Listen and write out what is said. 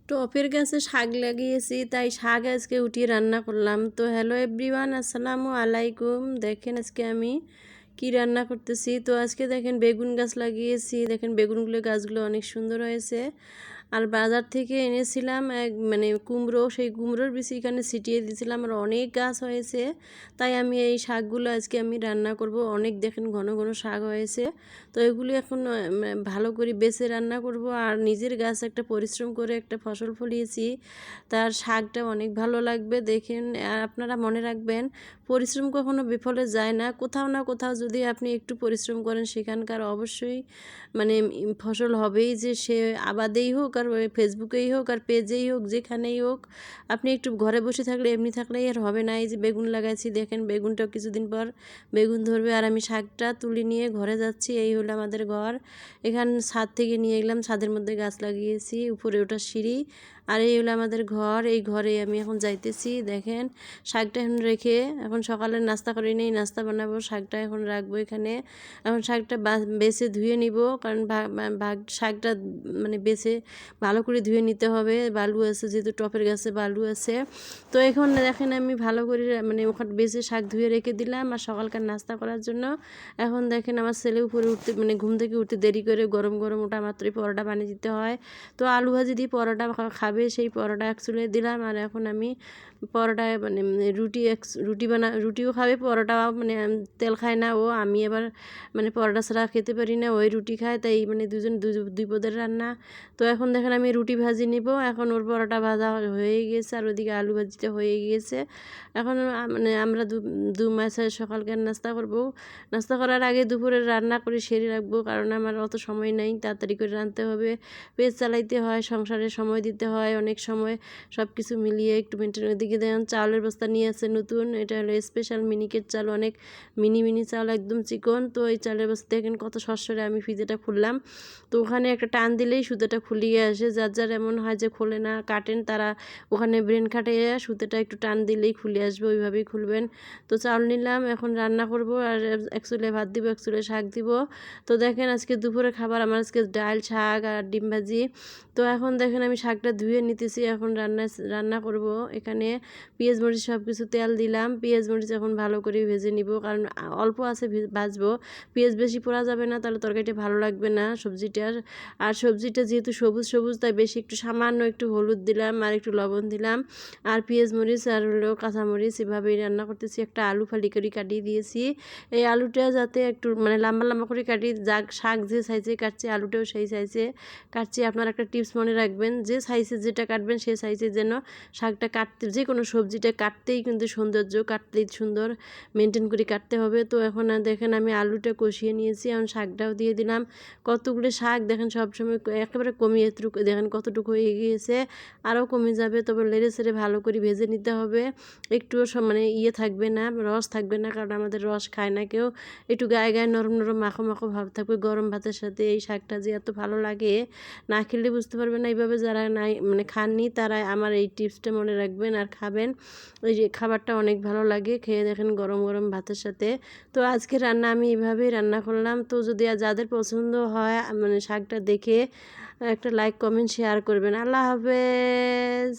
টপের গাছে শাক লাগিয়েছি, তাই শাক আজকে উঠিয়ে রান্না করলাম। তো হ্যালো এভরিওয়ান, আসসালামু আলাইকুম। দেখেন আজকে আমি কি রান্না করতেছি। তো আজকে দেখেন বেগুন গাছ লাগিয়েছি। দেখেন বেগুনগুলো গাছগুলো অনেক সুন্দর হয়েছে। আর বাজার থেকে এনেছিলাম মানে কুমড়ো, সেই কুমড়োর বিচি এখানে ছিটিয়ে দিয়েছিলাম। আর অনেক গাছ হয়েছে, তাই আমি এই শাকগুলো আজকে আমি রান্না করব। অনেক দেখেন ঘন ঘন শাক হয়েছে। তো এগুলি এখন ভালো করে বেছে রান্না করব। আর নিজের গাছ একটা পরিশ্রম করে একটা ফসল ফলিয়েছি, তার শাকটা অনেক ভালো লাগবে দেখেন। আর আপনারা মনে রাখবেন, পরিশ্রম কখনো বিফলে যায় না। কোথাও না কোথাও যদি আপনি একটু পরিশ্রম করেন, সেখানকার অবশ্যই মানে ফসল হবেই। যে সে আবাদেই হোক, আর ফেসবুকেই হোক, আর পেজেই হোক, যেখানেই হোক, আপনি একটু ঘরে বসে থাকলে এমনি থাকলেই আর হবে না। এই যে বেগুন লাগাইছি, দেখেন বেগুনটাও কিছুদিন পর বেগুন ধরবে। আর আমি শাকটা তুলে নিয়ে ঘরে যাচ্ছি। এই হলো আমাদের ঘর। এখান ছাদ থেকে নিয়ে গেলাম, ছাদের মধ্যে গাছ লাগিয়েছি, উপরে ওটা সিঁড়ি। আর এই হলো আমাদের ঘর। এই ঘরে আমি এখন যাইতেছি। দেখেন শাকটা এখন রেখে, এখন সকালের নাস্তা করে নেই, নাস্তা বানাবো। শাকটা এখন রাখবো এখানে। এখন শাকটা বেছে ধুয়ে নিব, কারণ শাকটা মানে বেছে ভালো করে ধুয়ে নিতে হবে। বালু আছে, যেহেতু টপের গাছে বালু আছে। তো এখন দেখেন আমি ভালো করে মানে ওখানে বেছে শাক ধুয়ে রেখে দিলাম আর সকালকার নাস্তা করার জন্য। এখন দেখেন আমার ছেলে উপরে উঠতে মানে ঘুম থেকে উঠতে দেরি করে, গরম গরম ওটা মাত্রই পরোটা বানিয়ে দিতে হয়। তো আলু ভাজি দিয়ে পরোটা খাবে, সেই পরোটা এক চুলে দিলাম। আর এখন আমি পরোটায় মানে রুটিও খাবে, পরোটাও মানে তেল খায় না ও। আমি এবার মানে পরোটা ছাড়া খেতে পারি না, ওই রুটি খায়, তাই মানে দুই পদের রান্না। তো এখন দেখেন আমি রুটি ভাজি নিব। এখন ওর পরোটা ভাজা হয়ে গিয়েছে, আর ওইদিকে আলু ভাজিটা হয়ে গিয়েছে। এখন মানে আমরা দু মাসে সকালকার নাস্তা করব। নাস্তা করার আগে দুপুরের রান্না করে সেরে রাখবো, কারণ আমার অত সময় নাই, তাড়াতাড়ি করে রাঁধতে হবে। পেট চালাইতে হয়, সংসারে সময় দিতে হয়, অনেক সময় সব কিছু মিলিয়ে একটু মেনটেন। ওইদিকে দেখেন চাউলের বস্তা নিয়ে আছে নতুন, এটা হলো স্পেশাল মিনিকেট চাল, অনেক মিনি চাল, একদম চিকন। তো এই চালের বস্তা দেখেন কত সরসরে। আমি ফ্রিজেটা খুললাম, তো ওখানে একটা টান দিলেই সুতোটা খুলিয়ে আসে। যার যার এমন হয় যে খোলে না, কাটেন, তারা ওখানে ব্রেন খাটে, সুতোটা একটু টান দিলেই খুলে আসবে, ওইভাবেই খুলবেন। তো চাউল নিলাম, এখন রান্না করব। আর এক চুলে ভাত দিব, এক চুলে শাক দিব। তো দেখেন আজকে দুপুরে খাবার আমার আজকে ডাল, শাক আর ডিম ভাজি। তো এখন দেখেন আমি শাকটা ধুয়ে নিতেছি, এখন রান্না করব। এখানে পেঁয়াজ মরিচ সব কিছু তেল দিলাম। পেঁয়াজ মরিচ এখন ভালো করে ভেজে নিব, কারণ অল্প আছে ভাজবো। পেঁয়াজ বেশি পোড়া যাবে না, তাহলে তরকারিটা ভালো লাগবে না সবজিটার। আর সবজিটা যেহেতু সবুজ সবুজ, তাই বেশি একটু সামান্য একটু হলুদ দিলাম আর একটু লবণ দিলাম। আর পেঁয়াজ মরিচ আর হলো কাঁচামরিচ এভাবেই রান্না করতেছি। একটা আলু ফালি করে কাটিয়ে দিয়েছি। এই আলুটা যাতে একটু মানে লম্বা লম্বা করে কাটি, শাক যে সাইজে কাটছি আলুটাও সেই সাইজে কাটছি। আপনার একটা টিপস মনে রাখবেন, যে সাইজে যেটা কাটবেন সে সাইজে যেন শাকটা কাটতে, যে কোনো সবজিটা কাটতেই কিন্তু সৌন্দর্য, কাটতেই সুন্দর মেনটেন করে কাটতে হবে। তো এখন দেখেন আমি আলুটা কষিয়ে নিয়েছি, এখন শাকটাও দিয়ে দিলাম। কতগুলো শাক দেখেন সবসময় একেবারে কমিয়ে দেখেন কতটুকু হয়ে গিয়েছে, আরও কমে যাবে। তবে লেড়ে ছেড়ে ভালো করে ভেজে নিতে হবে। একটুও মানে থাকবে না, রস থাকবে না, কারণ আমাদের রস খায় না কেউ। একটু গায়ে গায়ে নরম নরম মাখো মাখো ভাব থাকবে। গরম ভাতের সাথে এই শাকটা যে এত ভালো লাগে, না খেলে বুঝতে পারবেন না। এইভাবে যারা নাই মানে খাননি, তারা আমার এই টিপসটা মনে রাখবেন আর খাবেন। ওই যে খাবারটা অনেক ভালো লাগে, খেয়ে দেখেন গরম গরম ভাতের সাথে। তো আজকে রান্না আমি এভাবেই রান্না করলাম। তো যদি যাদের পছন্দ হয় মানে শাকটা দেখে, একটা লাইক কমেন্ট শেয়ার করবেন। আল্লাহ হাফেজ।